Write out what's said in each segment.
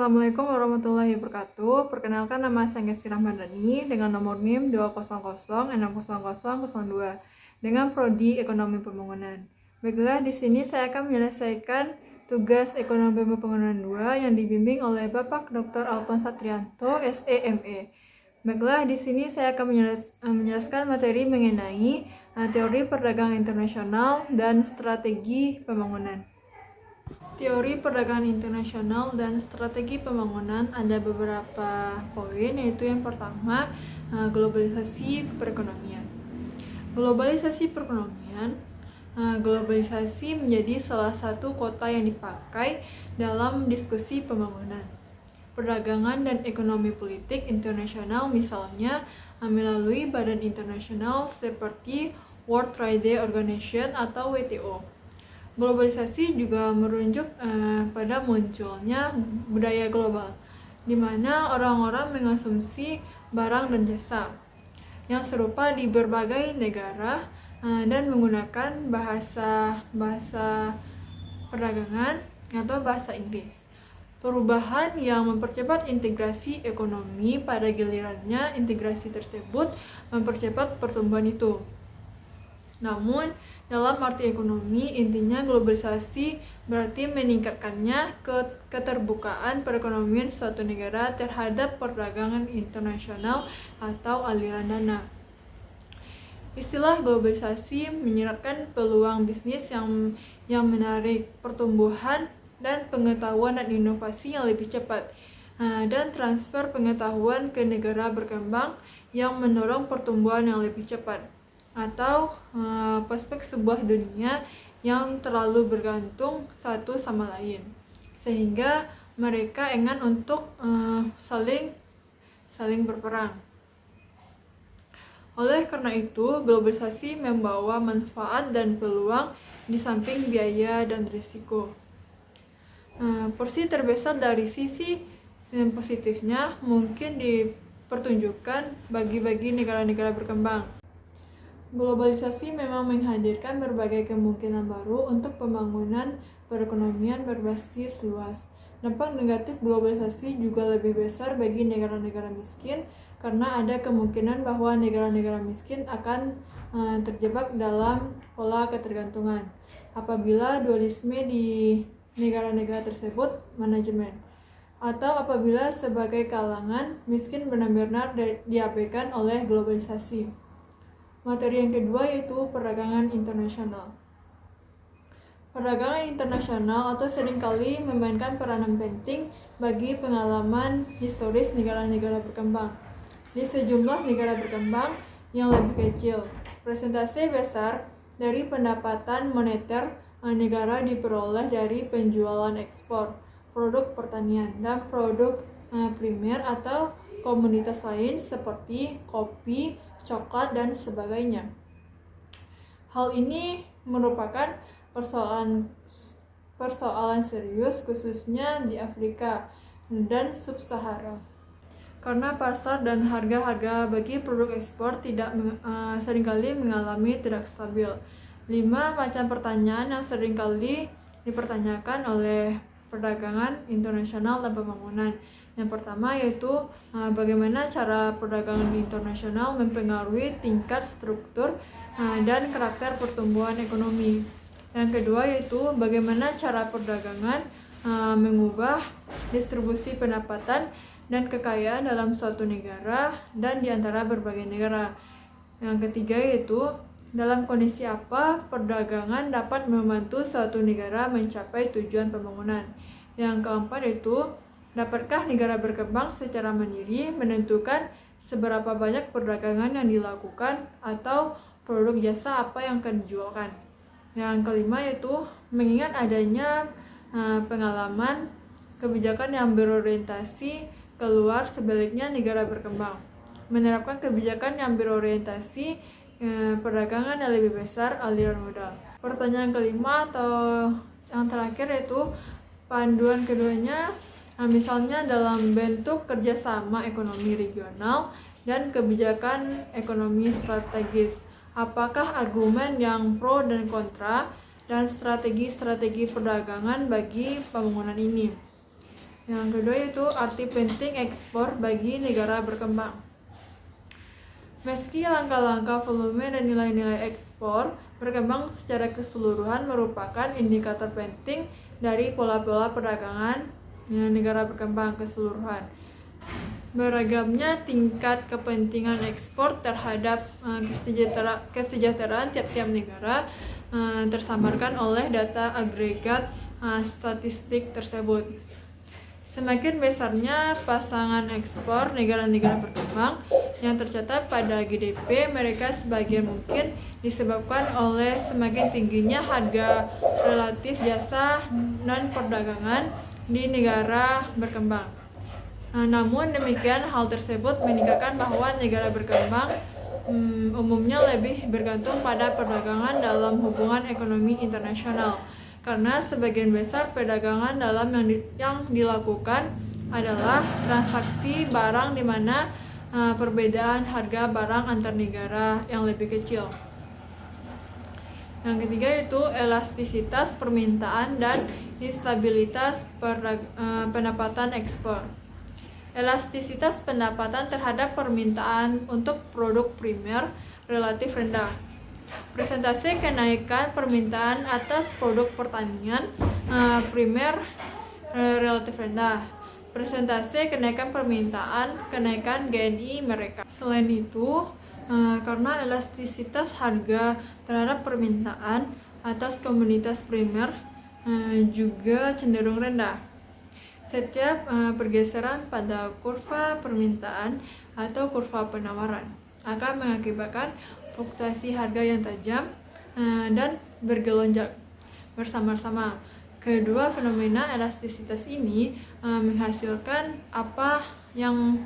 Assalamualaikum warahmatullahi wabarakatuh. Perkenalkan, nama saya Ngesti Rahmadani dengan nomor NIM 2006002 dengan prodi Ekonomi Pembangunan. Baiklah, di sini saya akan menyelesaikan tugas Ekonomi Pembangunan 2 yang dibimbing oleh Bapak Dr. Alton Satrianto, SEME. Baiklah, di sini saya akan menjelaskan materi mengenai teori perdagangan internasional dan strategi pembangunan. Teori perdagangan internasional dan strategi pembangunan ada beberapa poin, yaitu yang pertama, globalisasi perekonomian. Globalisasi menjadi salah satu kota yang dipakai dalam diskusi pembangunan. Perdagangan dan ekonomi politik internasional misalnya melalui badan internasional seperti World Trade Organization atau WTO. Globalisasi juga merujuk pada munculnya budaya global, di mana orang-orang mengonsumsi barang dan jasa yang serupa di berbagai negara dan menggunakan bahasa perdagangan atau bahasa Inggris. Perubahan yang mempercepat integrasi ekonomi, pada gilirannya integrasi tersebut mempercepat pertumbuhan itu. Namun, dalam arti ekonomi, intinya globalisasi berarti meningkatkannya keterbukaan perekonomian suatu negara terhadap perdagangan internasional atau aliran dana. Istilah globalisasi menyiratkan peluang bisnis yang menarik pertumbuhan dan pengetahuan dan inovasi yang lebih cepat, dan transfer pengetahuan ke negara berkembang yang mendorong pertumbuhan yang lebih cepat, atau prospek sebuah dunia yang terlalu bergantung satu sama lain, sehingga mereka enggan untuk saling berperang. Oleh karena itu, globalisasi membawa manfaat dan peluang di samping biaya dan risiko. Porsi terbesar dari sisi positifnya mungkin dipertunjukkan bagi negara-negara berkembang. Globalisasi memang menghadirkan berbagai kemungkinan baru untuk pembangunan perekonomian berbasis luas. Dampak negatif globalisasi juga lebih besar bagi negara-negara miskin, karena ada kemungkinan bahwa negara-negara miskin akan terjebak dalam pola ketergantungan apabila dualisme di negara-negara tersebut manajemen, atau apabila sebagai kalangan miskin benar-benar diabaikan oleh globalisasi. Materi yang kedua yaitu perdagangan internasional. Perdagangan internasional atau seringkali memainkan peranan penting bagi pengalaman historis negara-negara berkembang. Di sejumlah negara berkembang yang lebih kecil, presentase besar dari pendapatan moneter negara diperoleh dari penjualan ekspor, produk pertanian, dan produk primer atau komoditas lain seperti kopi, coklat, dan sebagainya. Hal ini merupakan persoalan serius khususnya di Afrika dan Sub-Sahara, karena pasar dan harga-harga bagi produk ekspor seringkali mengalami tidak stabil. 5 macam pertanyaan yang seringkali dipertanyakan oleh perdagangan internasional dan pembangunan. Yang pertama yaitu bagaimana cara perdagangan internasional mempengaruhi tingkat struktur dan karakter pertumbuhan ekonomi. Yang kedua yaitu bagaimana cara perdagangan mengubah distribusi pendapatan dan kekayaan dalam suatu negara dan di antara berbagai negara. Yang ketiga yaitu dalam kondisi apa perdagangan dapat membantu suatu negara mencapai tujuan pembangunan. Yang keempat yaitu dapatkah negara berkembang secara mandiri menentukan seberapa banyak perdagangan yang dilakukan atau produk jasa apa yang akan dijualkan. Yang kelima yaitu mengingat adanya pengalaman kebijakan yang berorientasi keluar, sebaliknya negara berkembang menerapkan kebijakan yang berorientasi perdagangan yang lebih besar aliran modal. Pertanyaan kelima atau yang terakhir yaitu panduan keduanya, misalnya dalam bentuk kerjasama ekonomi regional dan kebijakan ekonomi strategis. Apakah argumen yang pro dan kontra dan strategi-strategi perdagangan bagi pembangunan ini? Yang kedua yaitu arti penting ekspor bagi negara berkembang. Meski langkah-langkah volume dan nilai-nilai ekspor berkembang secara keseluruhan merupakan indikator penting dari pola-pola perdagangan negara berkembang keseluruhan. Beragamnya tingkat kepentingan ekspor terhadap kesejahteraan tiap-tiap negara tersamarkan oleh data agregat statistik tersebut. Semakin besarnya pasangan ekspor negara-negara berkembang yang tercatat pada GDP mereka sebagian mungkin disebabkan oleh semakin tingginya harga relatif jasa dan perdagangan di negara berkembang. Namun demikian, hal tersebut meningkatkan bahwa negara berkembang umumnya lebih bergantung pada perdagangan dalam hubungan ekonomi internasional, karena sebagian besar perdagangan dalam yang dilakukan adalah transaksi barang di mana perbedaan harga barang antar negara yang lebih kecil. Yang ketiga yaitu elastisitas permintaan dan instabilitas pendapatan ekspor. Elastisitas pendapatan terhadap permintaan untuk produk primer relatif rendah. Persentase kenaikan permintaan atas produk pertanian primer relatif rendah. Persentase kenaikan kenaikan GNI mereka. Selain itu, karena elastisitas harga terhadap permintaan atas komoditas primer juga cenderung rendah. Setiap pergeseran pada kurva permintaan atau kurva penawaran akan mengakibatkan fluktuasi harga yang tajam dan bergelonjak bersama-sama. Kedua fenomena elastisitas ini menghasilkan apa yang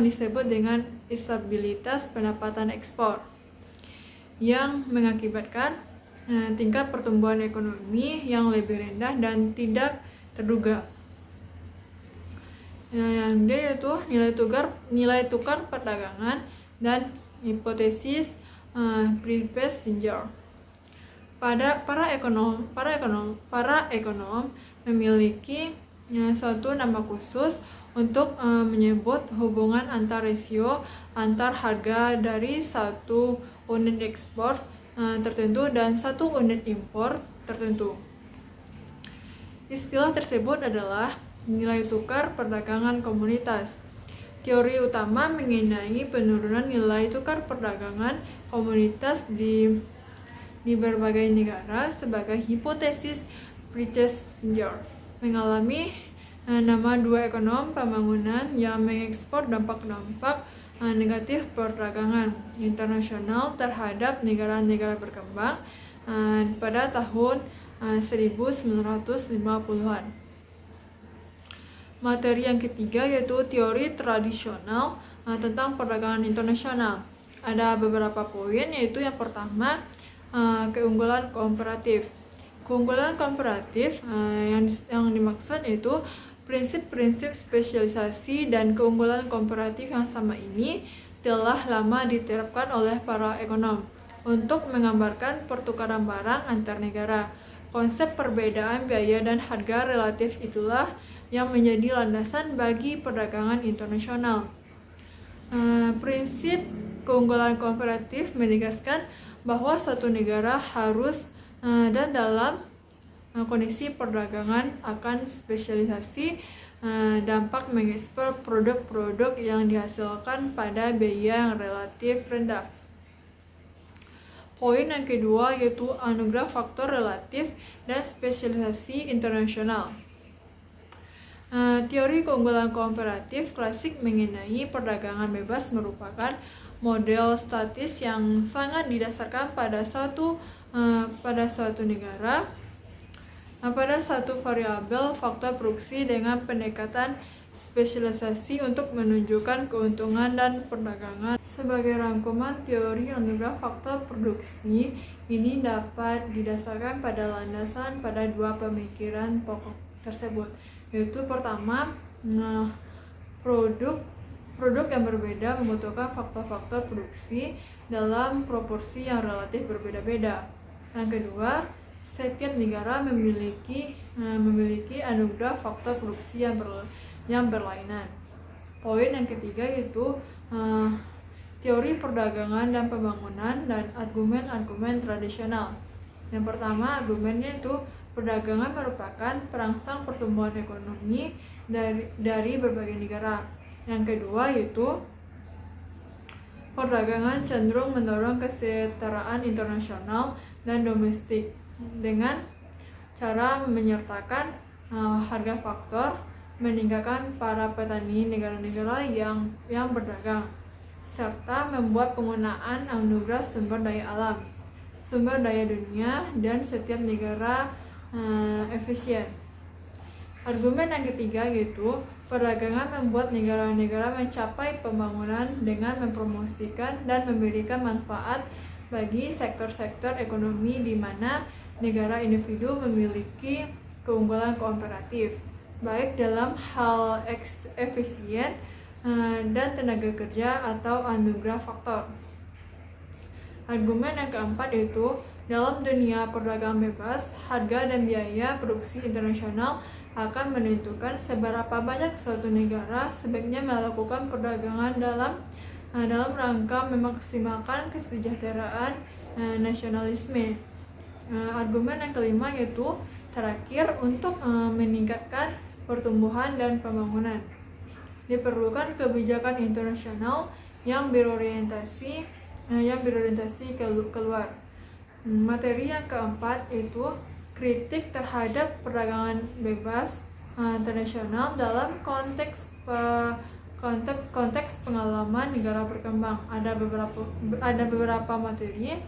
disebut dengan instabilitas pendapatan ekspor, yang mengakibatkan tingkat pertumbuhan ekonomi yang lebih rendah dan tidak terduga. Yang D yaitu nilai tukar perdagangan dan hipotesis Price-Singer. Para ekonom memiliki suatu nama khusus untuk menyebut hubungan antar rasio antar harga dari satu unit ekspor tertentu dan satu unit impor tertentu. Istilah tersebut adalah nilai tukar perdagangan komoditas. Teori utama mengenai penurunan nilai tukar perdagangan komoditas di berbagai negara sebagai hipotesis Price-Singer mengalami nama dua ekonom pembangunan yang mengekspor dampak-dampak negatif perdagangan internasional terhadap negara-negara berkembang pada tahun 1950-an. Materi yang ketiga yaitu teori tradisional tentang perdagangan internasional. Ada beberapa poin, yaitu yang pertama keunggulan komparatif. Keunggulan komparatif yang dimaksud yaitu prinsip-prinsip spesialisasi dan keunggulan komparatif yang sama ini telah lama diterapkan oleh para ekonom untuk menggambarkan pertukaran barang antar negara. Konsep perbedaan biaya dan harga relatif itulah yang menjadi landasan bagi perdagangan internasional. Prinsip keunggulan komparatif menegaskan bahwa suatu negara harus dan dalam kondisi perdagangan akan spesialisasi dampak mengekspor produk-produk yang dihasilkan pada biaya yang relatif rendah. Poin yang kedua yaitu anugerah faktor relatif dan spesialisasi internasional. Teori keunggulan komparatif klasik mengenai perdagangan bebas merupakan model statis yang sangat didasarkan pada suatu negara pada satu variabel faktor produksi dengan pendekatan spesialisasi untuk menunjukkan keuntungan dan perdagangan. Sebagai rangkuman teori anugerah faktor produksi ini dapat didasarkan pada landasan pada dua pemikiran pokok tersebut, yaitu pertama, produk yang berbeda membutuhkan faktor-faktor produksi dalam proporsi yang relatif berbeda-beda. Yang kedua, setiap negara memiliki anugerah faktor produksi yang berlainan. Poin yang ketiga yaitu teori perdagangan dan pembangunan dan argumen-argumen tradisional. Yang pertama, argumennya itu perdagangan merupakan perangsang pertumbuhan ekonomi dari berbagai negara. Yang kedua yaitu perdagangan cenderung mendorong kesetaraan internasional dan domestik dengan cara menyertakan harga faktor, meningkatkan para petani negara-negara yang berdagang, serta membuat penggunaan anugerah sumber daya alam, sumber daya dunia, dan setiap negara efisien. Argumen yang ketiga yaitu perdagangan membuat negara-negara mencapai pembangunan dengan mempromosikan dan memberikan manfaat bagi sektor-sektor ekonomi di mana negara individu memiliki keunggulan komparatif, baik dalam hal efisien dan tenaga kerja atau anugerah faktor. Argumen yang keempat yaitu dalam dunia perdagangan bebas, harga dan biaya produksi internasional akan menentukan seberapa banyak suatu negara sebaiknya melakukan perdagangan dalam rangka memaksimalkan kesejahteraan nasionalisme. Argumen yang kelima yaitu terakhir untuk meningkatkan pertumbuhan dan pembangunan. Diperlukan kebijakan internasional yang berorientasi keluar. Materi yang keempat yaitu kritik terhadap perdagangan bebas internasional dalam konteks pengalaman negara berkembang. Ada beberapa materi.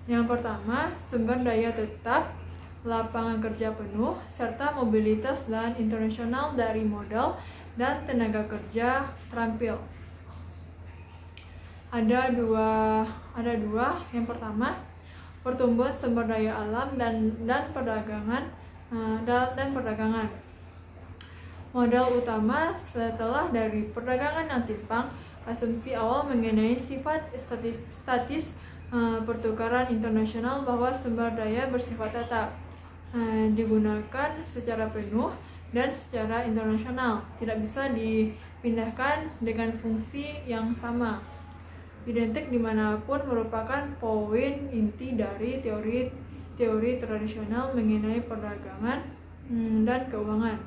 Yang pertama, sumber daya tetap, lapangan kerja penuh, serta mobilitas dan internasional dari modal dan tenaga kerja terampil. Ada dua. Yang pertama, pertumbuhan sumber daya alam dan perdagangan. Modal utama setelah dari perdagangan yang timpang, asumsi awal mengenai sifat statis pertukaran internasional bahwa sumber daya bersifat tetap, digunakan secara penuh dan secara internasional, tidak bisa dipindahkan dengan fungsi yang sama, identik dimanapun, merupakan poin inti dari teori tradisional mengenai perdagangan dan keuangan.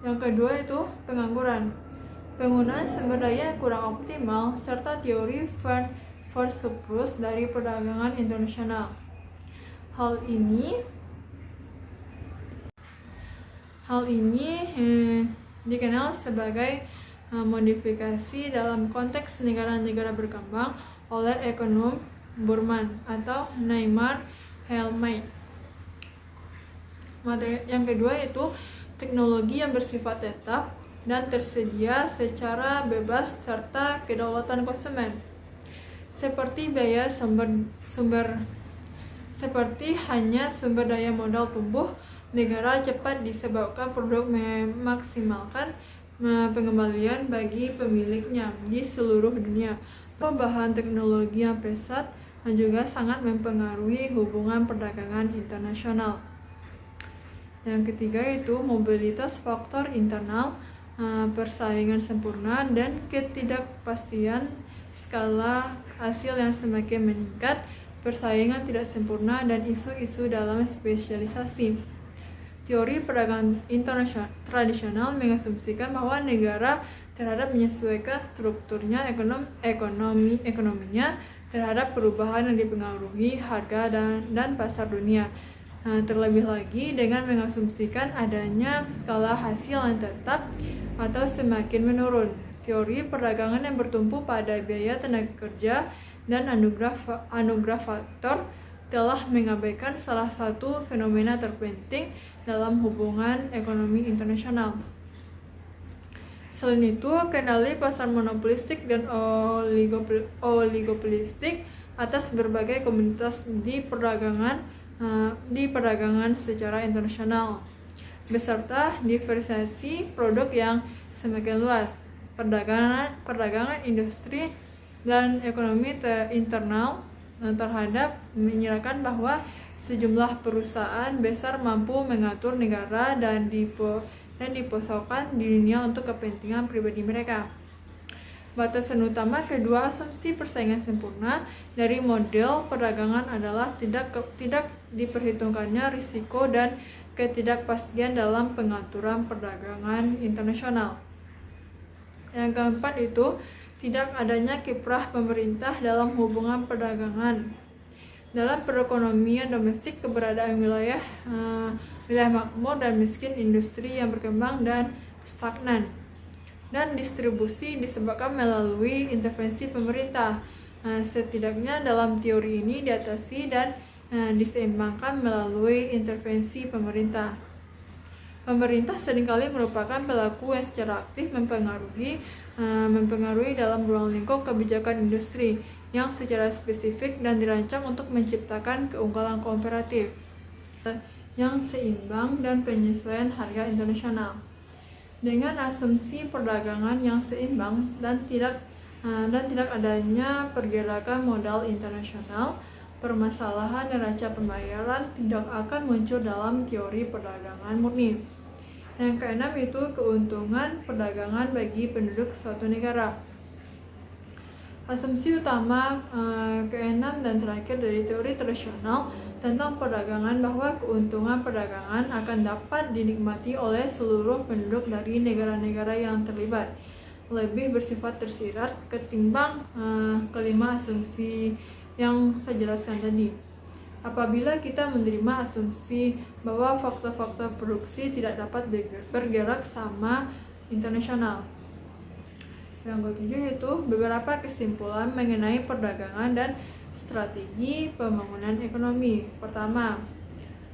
Yang kedua itu pengangguran, penggunaan sumber daya yang kurang optimal, serta teori Van surplus dari perdagangan internasional. Hal ini dikenal sebagai modifikasi dalam konteks negara-negara berkembang oleh ekonom Burman atau Neymar Helmay. Yang kedua yaitu teknologi yang bersifat tetap dan tersedia secara bebas serta kedaulatan konsumen. Seperti hanya sumber daya modal tumbuh, negara cepat disebabkan produk memaksimalkan pengembalian bagi pemiliknya di seluruh dunia. Perubahan teknologi yang pesat juga sangat mempengaruhi hubungan perdagangan internasional. Yang ketiga itu mobilitas faktor internal, persaingan sempurna dan ketidakpastian skala hasil yang semakin meningkat, persaingan tidak sempurna, dan isu-isu dalam spesialisasi. Teori perdagangan internasional tradisional mengasumsikan bahwa negara terhadap menyesuaikan strukturnya ekonominya terhadap perubahan yang dipengaruhi harga dan pasar dunia. Terlebih lagi dengan mengasumsikan adanya skala hasil yang tetap atau semakin menurun. Teori perdagangan yang bertumpu pada biaya tenaga kerja dan anugerah faktor telah mengabaikan salah satu fenomena terpenting dalam hubungan ekonomi internasional. Selain itu, kendali pasar monopolistik dan oligopolistik atas berbagai komoditas di perdagangan secara internasional, beserta diversifikasi produk yang semakin luas. Perdagangan industri dan ekonomi internal terhadap menyerahkan bahwa Sejumlah perusahaan besar mampu mengatur negara dan diposaukan di dunia untuk kepentingan pribadi mereka. Batasan utama kedua asumsi persaingan sempurna dari model perdagangan adalah tidak diperhitungkannya risiko dan ketidakpastian dalam pengaturan perdagangan internasional. Yang keempat itu tidak adanya kiprah pemerintah dalam hubungan perdagangan. Dalam perekonomian domestik, keberadaan wilayah makmur dan miskin, industri yang berkembang dan stagnan, dan distribusi disebabkan melalui intervensi pemerintah. Setidaknya dalam teori ini diatasi dan diseimbangkan melalui intervensi pemerintah. Pemerintah seringkali merupakan pelaku yang secara aktif mempengaruhi dalam ruang lingkup kebijakan industri yang secara spesifik dan dirancang untuk menciptakan keunggulan komparatif yang seimbang dan penyesuaian harga internasional. Dengan asumsi perdagangan yang seimbang dan tidak adanya pergerakan modal internasional, permasalahan neraca pembayaran tidak akan muncul dalam teori perdagangan murni. Yang keenam itu keuntungan perdagangan bagi penduduk suatu negara. Asumsi utama keenam dan terakhir dari teori tradisional tentang perdagangan bahwa keuntungan perdagangan akan dapat dinikmati oleh seluruh penduduk dari negara-negara yang terlibat lebih bersifat tersirat ketimbang kelima asumsi yang saya jelaskan tadi. Apabila kita menerima asumsi bahwa faktor-faktor produksi tidak dapat bergerak sama internasional. Yang ketujuh itu beberapa kesimpulan mengenai perdagangan dan strategi pembangunan ekonomi. Pertama,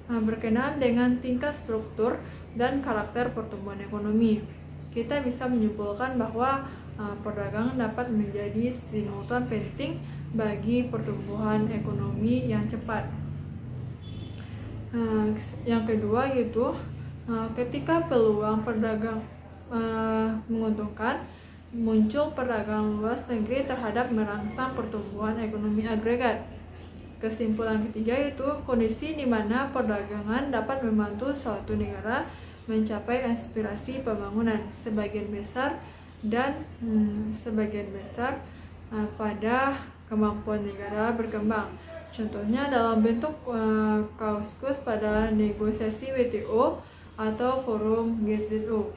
berkenaan dengan tingkat struktur dan karakter pertumbuhan ekonomi. Kita bisa menyimpulkan bahwa perdagangan dapat menjadi simultan penting bagi pertumbuhan ekonomi yang cepat. Yang kedua yaitu ketika peluang perdagang menguntungkan, muncul perdagangan luas negeri terhadap merangsang pertumbuhan ekonomi agregat. Kesimpulan ketiga yaitu kondisi di mana perdagangan dapat membantu suatu negara mencapai aspirasi pembangunan sebagian besar pada kemampuan negara berkembang. Contohnya dalam bentuk kauskus pada negosiasi WTO atau forum GZO.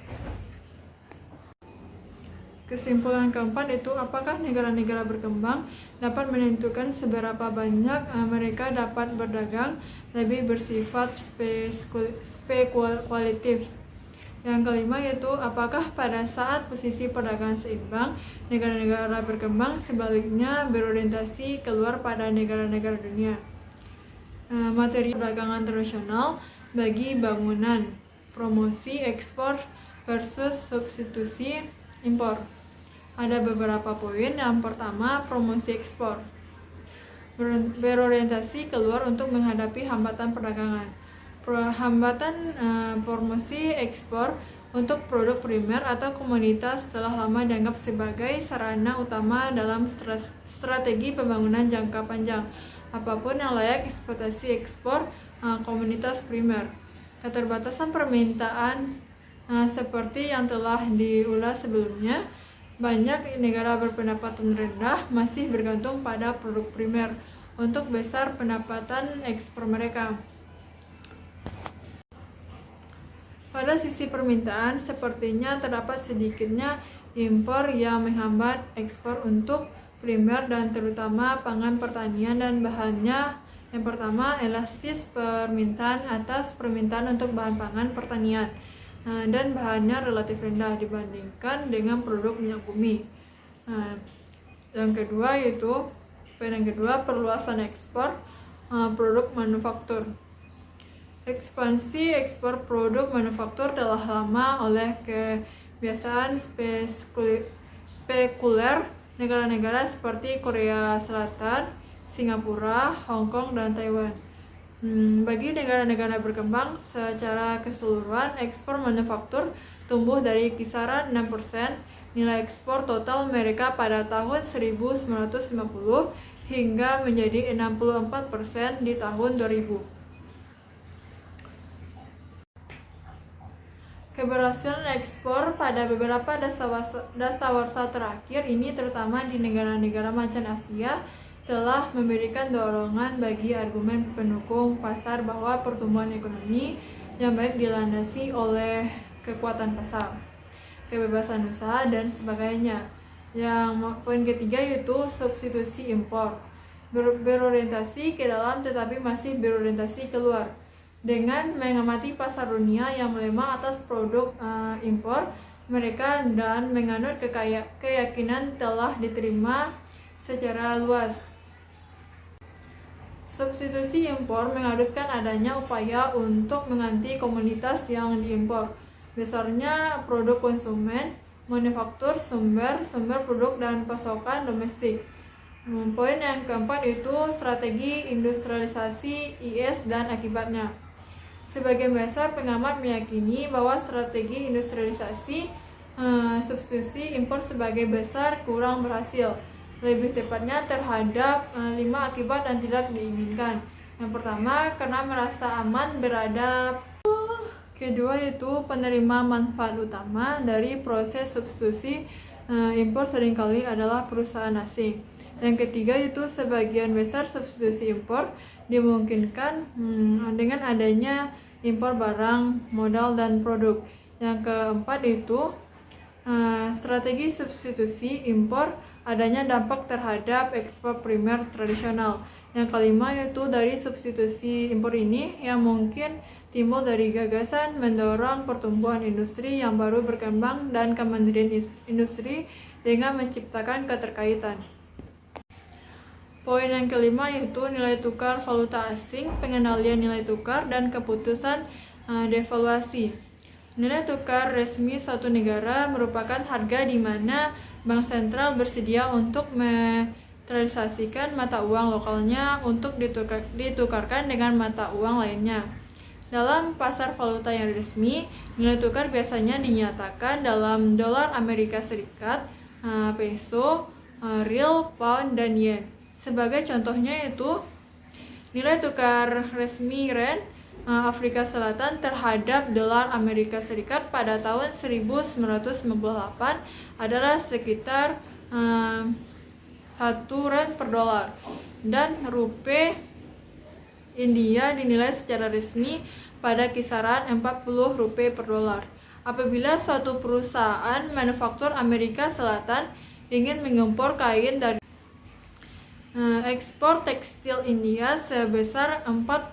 Kesimpulan keempat itu apakah negara-negara berkembang dapat menentukan seberapa banyak mereka dapat berdagang lebih bersifat spekulatif. Yang kelima yaitu apakah pada saat posisi perdagangan seimbang, negara-negara berkembang sebaliknya berorientasi keluar pada negara-negara dunia. Materi perdagangan internasional bagi bangunan, promosi ekspor versus substitusi impor. Ada beberapa poin. Yang pertama, promosi ekspor berorientasi keluar untuk menghadapi hambatan perdagangan. Promosi ekspor untuk produk primer atau komoditas telah lama dianggap sebagai sarana utama dalam strategi pembangunan jangka panjang. Apapun yang layak eksploitasi ekspor komoditas primer. Keterbatasan permintaan seperti yang telah diulas sebelumnya, banyak negara berpendapatan rendah masih bergantung pada produk primer untuk besar pendapatan ekspor mereka. Pada sisi permintaan, sepertinya terdapat sedikitnya impor yang menghambat ekspor untuk primer dan terutama pangan pertanian dan bahannya. Yang pertama, elastis permintaan atas permintaan untuk bahan pangan pertanian dan bahannya relatif rendah dibandingkan dengan produk minyak bumi. Yang kedua yaitu perluasan ekspor produk manufaktur. Ekspansi ekspor produk manufaktur telah lama oleh kebiasaan spekuler negara-negara seperti Korea Selatan, Singapura, Hong Kong, dan Taiwan. Bagi negara-negara berkembang secara keseluruhan, ekspor manufaktur tumbuh dari kisaran 6% nilai ekspor total mereka pada tahun 1950 hingga menjadi 64% di tahun 2000. Keberhasilan ekspor pada beberapa dasawarsa terakhir ini, terutama di negara-negara macan Asia, telah memberikan dorongan bagi argumen pendukung pasar bahwa pertumbuhan ekonomi yang baik dilandasi oleh kekuatan pasar, kebebasan usaha, dan sebagainya. Yang poin ketiga yaitu substitusi impor, berorientasi ke dalam tetapi masih berorientasi keluar. Dengan mengamati pasar dunia yang melemah atas produk impor mereka dan menganut keyakinan telah diterima secara luas. Substitusi impor mengharuskan adanya upaya untuk mengganti komoditas yang diimpor, besarnya produk konsumen, manufaktur, sumber produk, dan pasokan domestik. Poin yang keempat itu strategi industrialisasi IS dan akibatnya. Sebagian besar pengamat meyakini bahwa strategi industrialisasi substitusi impor sebagai besar kurang berhasil. Lebih tepatnya terhadap 5 akibat yang tidak diinginkan. Yang pertama, karena merasa aman beradab. Kedua yaitu penerima manfaat utama dari proses substitusi impor seringkali adalah perusahaan asing. Yang ketiga yaitu sebagian besar substitusi impor dimungkinkan dengan adanya impor barang, modal, dan produk. Yang keempat itu strategi substitusi impor adanya dampak terhadap ekspor primer tradisional. Yang kelima yaitu dari substitusi impor ini yang mungkin timbul dari gagasan mendorong pertumbuhan industri yang baru berkembang dan kemandirian industri dengan menciptakan keterkaitan. Poin yang kelima yaitu nilai tukar valuta asing, pengendalian nilai tukar, dan keputusan devaluasi. Nilai tukar resmi suatu negara merupakan harga di mana bank sentral bersedia untuk mentransaksikan mata uang lokalnya untuk ditukarkan dengan mata uang lainnya. Dalam pasar valuta yang resmi, nilai tukar biasanya dinyatakan dalam dolar Amerika Serikat, peso, riel, pound, dan yen. Sebagai contohnya yaitu nilai tukar resmi Rand Afrika Selatan terhadap dolar Amerika Serikat pada tahun 1998 adalah sekitar 1 Rand per dolar, dan rupiah India dinilai secara resmi pada kisaran 40 rupiah per dolar. Apabila suatu perusahaan manufaktur Amerika Selatan ingin mengimpor kain dari ekspor tekstil India sebesar 40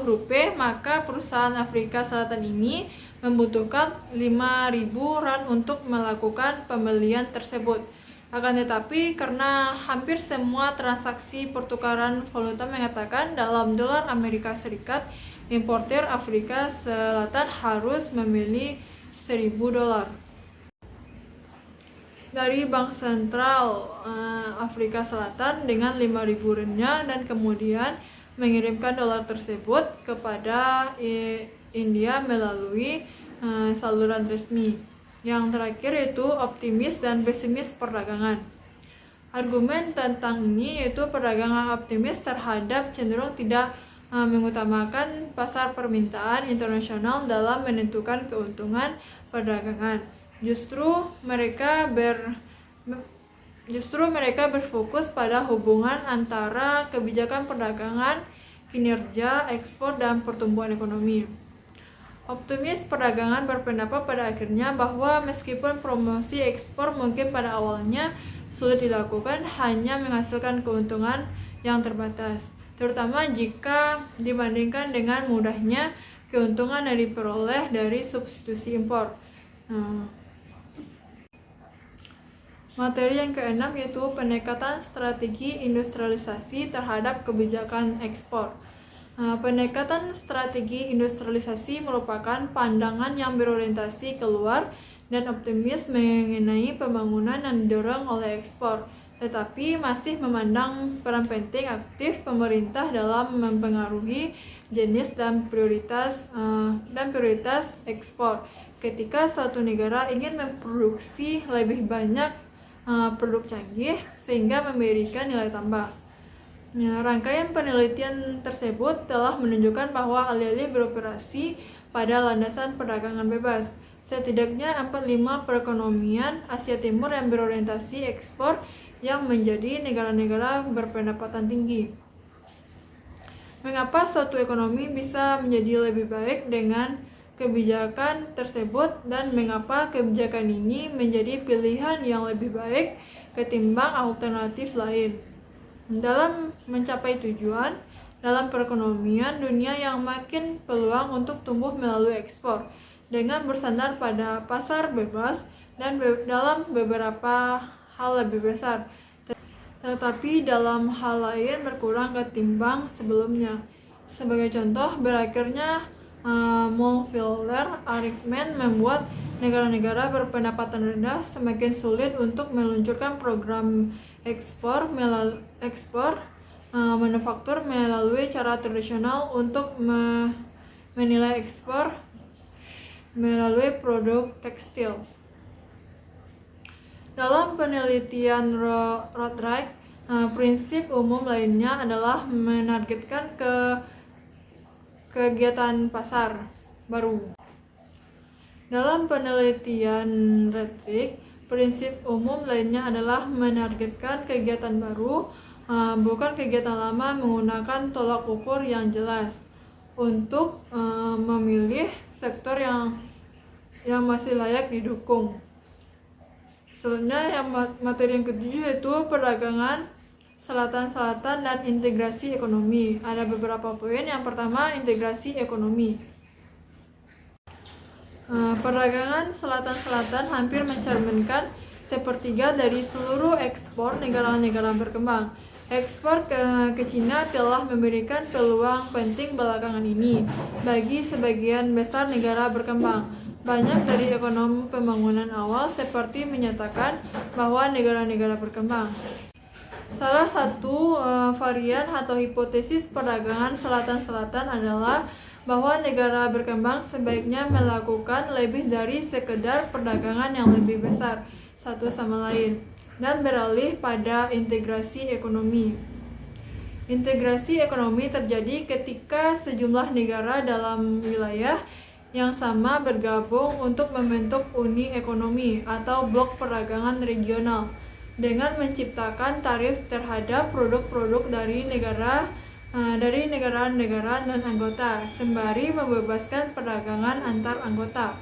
rupiah, maka perusahaan Afrika Selatan ini membutuhkan 5.000 Rand untuk melakukan pembelian tersebut. Akan tetapi, karena hampir semua transaksi pertukaran valuta mengatakan dalam dolar Amerika Serikat, importir Afrika Selatan harus membeli 1.000 dolar dari Bank Sentral Afrika Selatan dengan 5.000 Rand-nya dan kemudian mengirimkan dolar tersebut kepada India melalui saluran resmi. Yang terakhir yaitu optimis dan pesimis perdagangan. Argumen tentang ini yaitu perdagangan optimis terhadap cenderung tidak mengutamakan pasar permintaan internasional dalam menentukan keuntungan perdagangan. Justru mereka berfokus pada hubungan antara kebijakan perdagangan, kinerja ekspor, dan pertumbuhan ekonomi. Optimis perdagangan berpendapat pada akhirnya bahwa meskipun promosi ekspor mungkin pada awalnya sulit dilakukan, hanya menghasilkan keuntungan yang terbatas, terutama jika dibandingkan dengan mudahnya keuntungan yang diperoleh dari substitusi impor. Materi yang keenam yaitu pendekatan strategi industrialisasi terhadap kebijakan ekspor. Pendekatan strategi industrialisasi merupakan pandangan yang berorientasi keluar dan optimis mengenai pembangunan yang didorong oleh ekspor, tetapi masih memandang peran penting aktif pemerintah dalam mempengaruhi jenis dan prioritas ekspor. Ketika suatu negara ingin memproduksi lebih banyak produk canggih sehingga memberikan nilai tambah. Ya, rangkaian penelitian tersebut telah menunjukkan bahwa alih-alih beroperasi pada landasan perdagangan bebas, setidaknya 45 perekonomian Asia Timur yang berorientasi ekspor yang menjadi negara-negara berpendapatan tinggi. Mengapa suatu ekonomi bisa menjadi lebih baik dengan kebijakan tersebut dan mengapa kebijakan ini menjadi pilihan yang lebih baik ketimbang alternatif lain? Dalam mencapai tujuan, dalam perekonomian dunia yang makin peluang untuk tumbuh melalui ekspor dengan bersandar pada pasar bebas dan dalam beberapa hal lebih besar, tetapi dalam hal lain berkurang ketimbang sebelumnya. Sebagai contoh, berakhirnya Montpellier Agreement membuat negara-negara berpendapatan rendah semakin sulit untuk meluncurkan program ekspor manufaktur melalui cara tradisional untuk menilai ekspor melalui produk tekstil. Dalam penelitian Rothright, prinsip umum lainnya adalah menargetkan kegiatan pasar baru. Dalam penelitian Rothright, prinsip umum lainnya adalah menargetkan kegiatan baru, bukan kegiatan lama menggunakan tolak ukur yang jelas untuk memilih sektor yang masih layak didukung. Selanjutnya materi yang ketujuh yaitu perdagangan selatan-selatan dan integrasi ekonomi. Ada beberapa poin. Yang pertama, integrasi ekonomi. Perdagangan selatan-selatan hampir mencerminkan sepertiga dari seluruh ekspor negara-negara berkembang. Ekspor ke Cina telah memberikan peluang penting belakangan ini bagi sebagian besar negara berkembang. Banyak dari ekonom pembangunan awal seperti menyatakan bahwa negara-negara berkembang. Salah satu varian atau hipotesis perdagangan selatan-selatan adalah bahwa negara berkembang sebaiknya melakukan lebih dari sekedar perdagangan yang lebih besar satu sama lain dan beralih pada integrasi ekonomi. Integrasi ekonomi terjadi ketika sejumlah negara dalam wilayah yang sama bergabung untuk membentuk uni ekonomi atau blok perdagangan regional dengan menciptakan tarif terhadap produk-produk dari negara-negara non-anggota sembari membebaskan perdagangan antar anggota.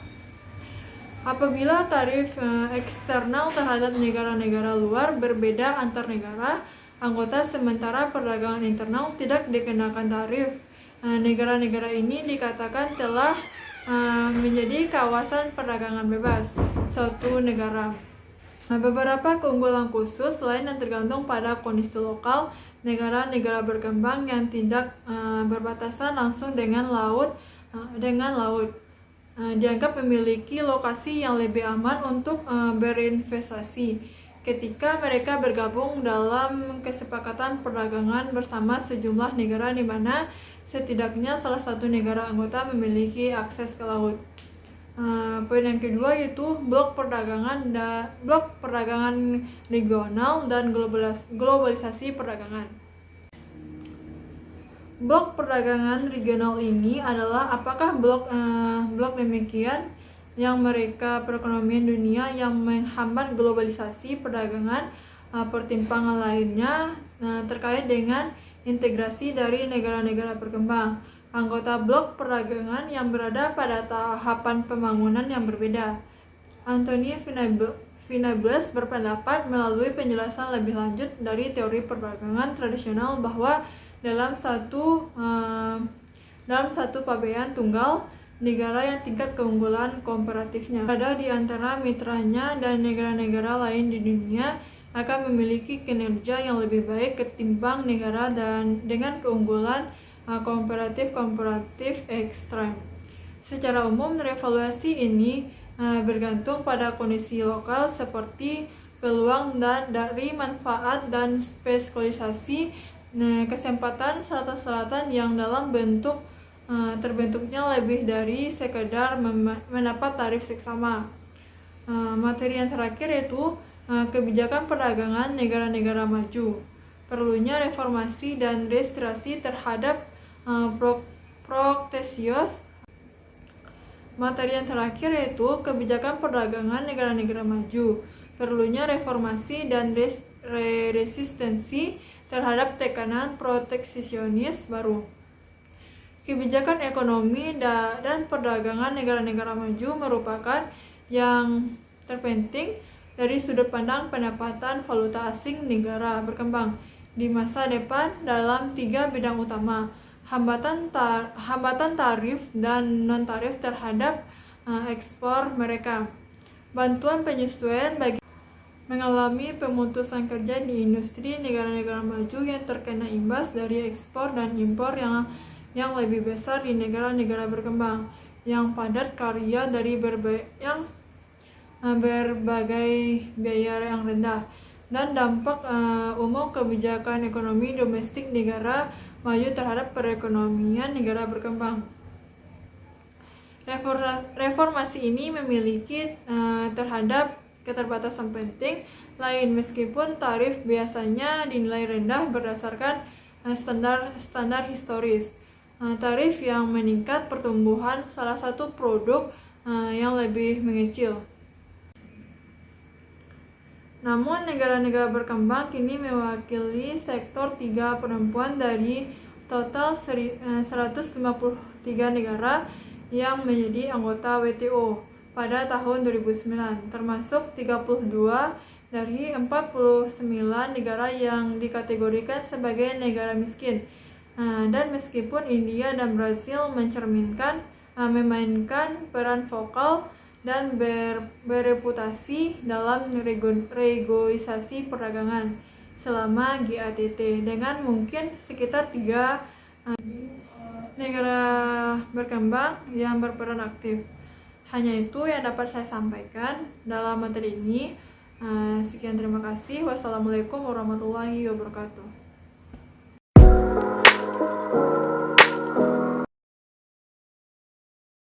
Apabila tarif eksternal terhadap negara-negara luar berbeda antar negara anggota sementara perdagangan internal tidak dikenakan tarif, negara-negara ini dikatakan telah menjadi kawasan perdagangan bebas suatu negara. Beberapa keunggulan khusus lain yang tergantung pada kondisi lokal negara-negara berkembang yang tidak berbatasan langsung dengan laut dianggap memiliki lokasi yang lebih aman untuk berinvestasi ketika mereka bergabung dalam kesepakatan perdagangan bersama sejumlah negara di mana setidaknya salah satu negara anggota memiliki akses ke laut. Poin yang kedua yaitu blok perdagangan regional dan globalisasi perdagangan. Blok perdagangan regional ini adalah apakah blok demikian yang mereka perekonomian dunia yang menghambat globalisasi perdagangan, pertimbangan lainnya terkait dengan integrasi dari negara-negara berkembang. Anggota blok perdagangan yang berada pada tahapan pembangunan yang berbeda. Anthony Venables berpendapat melalui penjelasan lebih lanjut dari teori perdagangan tradisional bahwa dalam satu pabean tunggal, negara yang tingkat keunggulan komparatifnya berada di antara mitranya dan negara-negara lain di dunia akan memiliki kinerja yang lebih baik ketimbang negara dengan keunggulan komparatif ekstrem. Secara umum, revaluasi ini bergantung pada kondisi lokal seperti peluang dari manfaat dan spesialisasi kesempatan selatan-selatan yang dalam bentuk terbentuknya lebih dari sekedar mendapat tarif seksama. Materi yang terakhir yaitu kebijakan perdagangan negara-negara maju. perlunya reformasi dan restriksi terhadap proteksius. Materi yang terakhir yaitu kebijakan perdagangan negara-negara maju, perlunya reformasi dan resistensi terhadap tekanan proteksionis baru. Kebijakan ekonomi dan perdagangan negara-negara maju merupakan yang terpenting dari sudut pandang pendapatan valuta asing negara berkembang di masa depan dalam 3 bidang utama: hambatan tarif dan non-tarif terhadap ekspor mereka, bantuan penyesuaian bagi mengalami pemutusan kerja di industri negara-negara maju yang terkena imbas dari ekspor dan impor yang lebih besar di negara-negara berkembang, yang padat karya dari berbagai biaya yang rendah, dan dampak umum kebijakan ekonomi domestik negara maju terhadap perekonomian negara berkembang. Reformasi ini memiliki terhadap keterbatasan penting lain, meskipun tarif biasanya dinilai rendah berdasarkan standar historis. Tarif yang meningkat pertumbuhan salah satu produk yang lebih mengecil. Namun, negara-negara berkembang kini mewakili sektor 3 perempuan dari total 153 negara yang menjadi anggota WTO pada tahun 2009, termasuk 32 dari 49 negara yang dikategorikan sebagai negara miskin. Dan meskipun India dan Brasil memainkan peran vokal dan bereputasi dalam negosiasi perdagangan selama GATT, dengan mungkin sekitar 3 negara berkembang yang berperan aktif. Hanya itu yang dapat saya sampaikan dalam materi ini. Sekian, terima kasih. Wassalamualaikum warahmatullahi wabarakatuh.